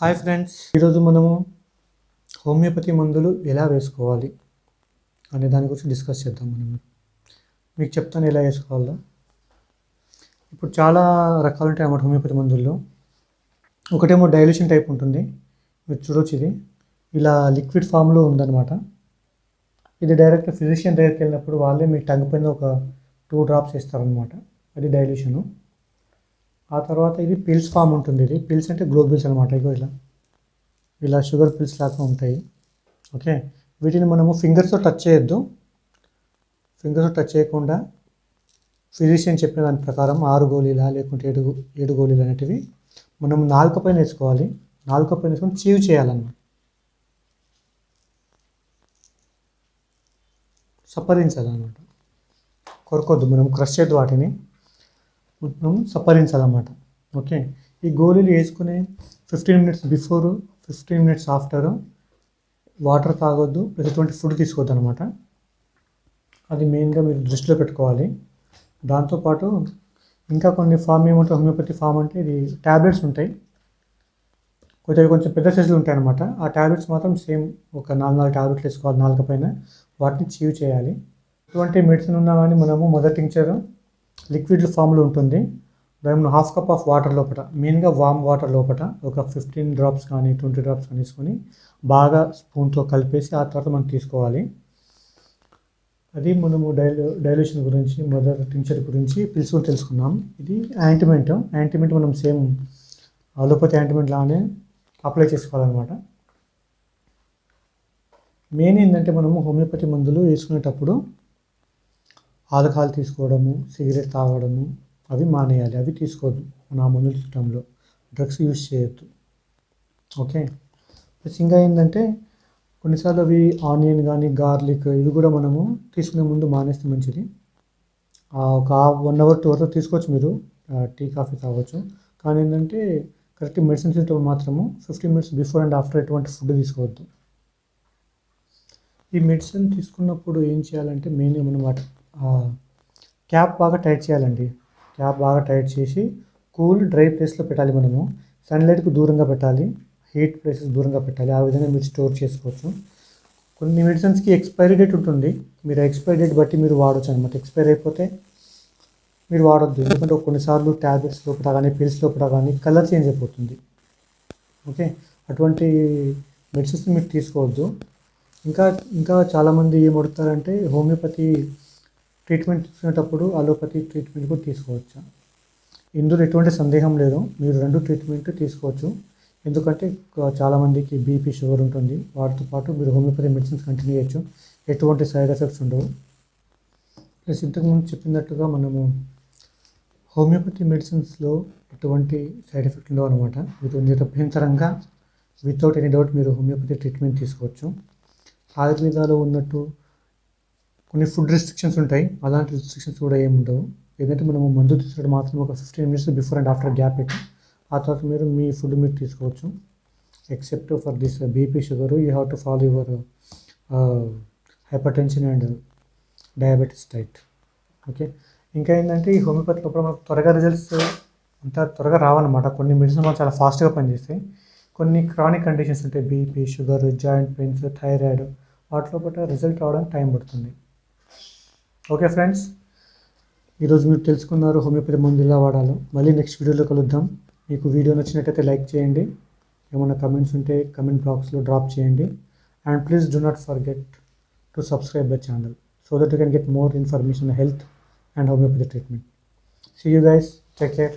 Hi friends, ఈరోజు మనము homeopathy మందులు ఎలా వేసుకోవాలి అనే దాని గురించి డిస్కస్ చేద్దాం. మీకు చెప్తాను ఎలా వేసుకోవాలో. ఇప్పుడు చాలా రకాలు ఉంటాయి అన్నమాట హోమియోపతి మందుల్లో. ఒకటేమో డైల్యూషన్ టైప్ ఉంటుంది, మీరు చూడొచ్చు. ఇది ఇలా లిక్విడ్ ఫామ్లో ఉందన్నమాట. ఇది డైరెక్ట్ ఫిజిషియన్ దగ్గరికి వెళ్ళినప్పుడు వాళ్ళే మీ టంగ్ పైన ఒక 2 డ్రాప్స్ ఇస్తారనమాట. అది డైల్యూషను. ఆ తర్వాత ఇది పిల్స్ ఫామ్ ఉంటుంది. ఇది పిల్స్ అంటే గ్లోబుల్స్ అనమాట. ఇగో ఇలా షుగర్ పిల్స్ లాగా ఉంటాయి. ఓకే, వీటిని మనము ఫింగర్స్తో టచ్ చేయొద్దు. ఫింగర్స్తో టచ్ చేయకుండా ఫిజిషియన్ చెప్పిన దాని ప్రకారం 6 గోళీలా లేకుంటే 7 గోళీలు అనేటివి మనం నాలుక పైన వేసుకోవాలి. నాలుక పైన వేసుకొని చీవ్ చేయాలన్నమాట. సప్పరించాలన్నమాట. కొరకొద్దు, మనం క్రష్ చేయొద్దు, వాటిని మనం సప్పరించాలన్నమాట. ఓకే, ఈ గోళీలు వేసుకునే 15 minutes before, 15 minutes after water తాగొద్దు, ప్లస్ ఎటువంటి ఫుడ్ తీసుకోవద్దు అనమాట. అది మెయిన్గా మీరు దృష్టిలో పెట్టుకోవాలి. దాంతోపాటు ఇంకా కొన్ని ఫామ్ ఏమంటే హోమియోపతి ఫామ్ అంటే ఇది ట్యాబ్లెట్స్ ఉంటాయి. కొంచెం పెద్ద సైజులు ఉంటాయి అనమాట. ఆ ట్యాబ్లెట్స్ మాత్రం సేమ్ ఒక 4 ట్యాబ్లెట్లు వేసుకోవాలి నాలుక పైన. వాటిని చీవ్ చేయాలి. ఎటువంటి మెడిసిన్ ఉన్నా కానీ మనము మదర్ టింక్చర్ లిక్విడ్ ఫామ్లో ఉంటుంది. దాన్ని 1/2 కప్ ఆఫ్ వాటర్ లోపల, మెయిన్గా వామ్ వాటర్ లోపల ఒక 15 డ్రాప్స్ కానీ 20 డ్రాప్స్ కానీ తీసుకొని బాగా స్పూన్తో కలిపేసి ఆ తర్వాత మనం తీసుకోవాలి. అది మనము డైల్యూషన్ గురించి, మదర్ టింక్చర్ గురించి పిల్స్ గురించి తెలుసుకున్నాం. ఇది యాంటిమెంట్ మనం సేమ్ అలోపతి యాంటిమెంట్ లానే అప్లై చేసుకోవాలన్నమాట. మెయిన్ ఏంటంటే మనము హోమియోపతి మందులు వేసుకునేటప్పుడు ఆల్కహాల్ తీసుకోవడము, సిగరెట్ తాగడము అవి మానేయాలి. అవి తీసుకోవద్దు. మన మందుల సిస్టంలో డ్రగ్స్ యూజ్ చేయొద్దు. ఓకే, ప్లస్ ఇంకా ఏంటంటే కొన్నిసార్లు అవి ఆనియన్ కానీ గార్లిక్ ఇవి కూడా మనము తీసుకునే ముందు మానేస్తే మంచిది. ఒక 1 అవర్ 2 అవర్స్ తీసుకోవచ్చు మీరు, టీ కాఫీ తాగొచ్చు. కానీ ఏంటంటే కరెక్ట్ మెడిసిన్స్ తింటే మాత్రము 15 మినిట్స్ బిఫోర్ అండ్ ఆఫ్టర్ ఎటువంటి ఫుడ్ తీసుకోవద్దు. ఈ మెడిసిన్ తీసుకున్నప్పుడు ఏం చేయాలంటే మెయిన్ మనం క్యాప్ బాగా టైట్ చేయాలండి. క్యాప్ బాగా టైట్ చేసి కూల్ డ్రై ప్లేస్లో పెట్టాలి. మనము సన్లైట్కు దూరంగా పెట్టాలి, హీట్ ప్లేసెస్ దూరంగా పెట్టాలి. ఆ విధంగా మీరు స్టోర్ చేసుకోవచ్చు. కొన్ని మెడిసిన్స్కి ఎక్స్పైరీ డేట్ ఉంటుంది. మీరు ఎక్స్పైరీ డేట్ బట్టి మీరు వాడవచ్చు అనమాట. ఎక్స్పైర్ అయిపోతే మీరు వాడొద్దు. ఎందుకంటే కొన్నిసార్లు ట్యాబ్లెట్స్ లోపల కానీ పిల్స్ లోపల కానీ కలర్ చేంజ్ అయిపోతుంది. ఓకే, అటువంటి మెడిసిన్స్ మీరు తీసుకోవద్దు. ఇంకా చాలామంది ఏం అడుగుతారంటే హోమియోపతి ట్రీట్మెంట్ తీసుకునేటప్పుడు అలోపతి ట్రీట్మెంట్ కూడా తీసుకోవచ్చా? ఇందులో ఎటువంటి సందేహం లేదు, మీరు 2 ట్రీట్మెంట్ తీసుకోవచ్చు. ఎందుకంటే చాలామందికి బీపీ, షుగర్ ఉంటుంది. వాటితో పాటు మీరు హోమియోపతి మెడిసిన్స్ కంటిన్యూ చేయొచ్చు. ఎటువంటి సైడ్ ఎఫెక్ట్స్ ఉండవు. ప్లస్ ఇంతకుముందు చెప్పినట్టుగా మనము హోమియోపతి మెడిసిన్స్లో ఎటువంటి సైడ్ ఎఫెక్ట్ ఉండవు అనమాట. మీరు నిరభ్యంతరంగా వితౌట్ ఎనీ డౌట్ మీరు హోమియోపతి ట్రీట్మెంట్ తీసుకోవచ్చు. ఆయుర్వేదాలో ఉన్నట్టు కొన్ని ఫుడ్ రెస్ట్రిక్షన్స్ ఉంటాయి, అలాంటి రెస్ట్రిక్షన్స్ కూడా ఏమి ఉండవు. ఏదంటే మనము మందు తీసుకోవడం మాత్రం ఒక 15 minutes before and after gap పెట్టి ఆ తర్వాత మీ ఫుడ్ మీరు తీసుకోవచ్చు. Except for this BP, sugar you have to follow your hyper tension and diabetes diet. Okay, ఇంకా ఏంటంటే ఈ హోమియోపతి లోపల మనకు త్వరగా రిజల్ట్స్ అంత త్వరగా రావన్నమాట. కొన్ని మెడిసిన్ మనకు చాలా ఫాస్ట్గా పనిచేస్తాయి. కొన్ని క్రానిక్ కండిషన్స్ ఉంటాయి, BP, sugar, joint pains, thyroid, వాటిలో పాటు రిజల్ట్ రావడానికి టైం పడుతుంది. ఓకే ఫ్రెండ్స్, ఈరోజు మీరు తెలుసుకున్నారు హోమియోపతి మందు ఎలా వాడాలో. మళ్ళీ నెక్స్ట్ వీడియోలో కలుద్దాం. మీకు వీడియో నచ్చినట్టయితే లైక్ చేయండి. ఏమైనా కమెంట్స్ ఉంటే కమెంట్ బాక్స్లో డ్రాప్ చేయండి. And please do not forget to subscribe the channel so that you can get more information on health and homeopathy treatment. See you guys. Take care.